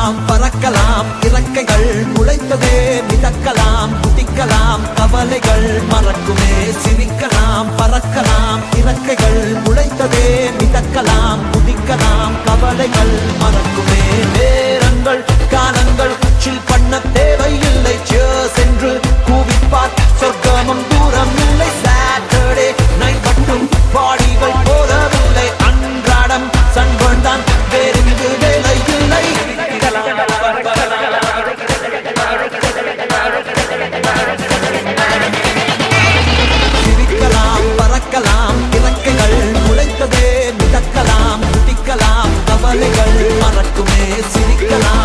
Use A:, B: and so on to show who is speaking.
A: சிரிக்கலாம் பறக்கலாம் இறக்கைகள் முளைத்ததே மிதக்கலாம் குதிக்கலாம் கவலைகள் மறக்குமே சிரிக்கலாம் பறக்கலாம் இறக்கைகள் முளைத்ததே மிதக்கலாம் குதிக்கலாம் கவலைகள் மறக்குமே நேரங்கள் காலங்கள் சில் பண்ண தேவையில்லை சென்று கூவிப்பார் சொர்க்கமும் தூரம் இல்லை சாட்டர்டே நைட் மட்டும் பாடிகள் போதவில்லை அன்றாடம் சன்பன் தான் வேறெங்கு வேலை இல்லை சிரிக்கலாம் பறக்கலாம் இறக்கைகள் முளைத்ததே மிதக்கலாம் குதிக்கலாம் கவலைகள் மறக்குமே சிரிக்கலாம்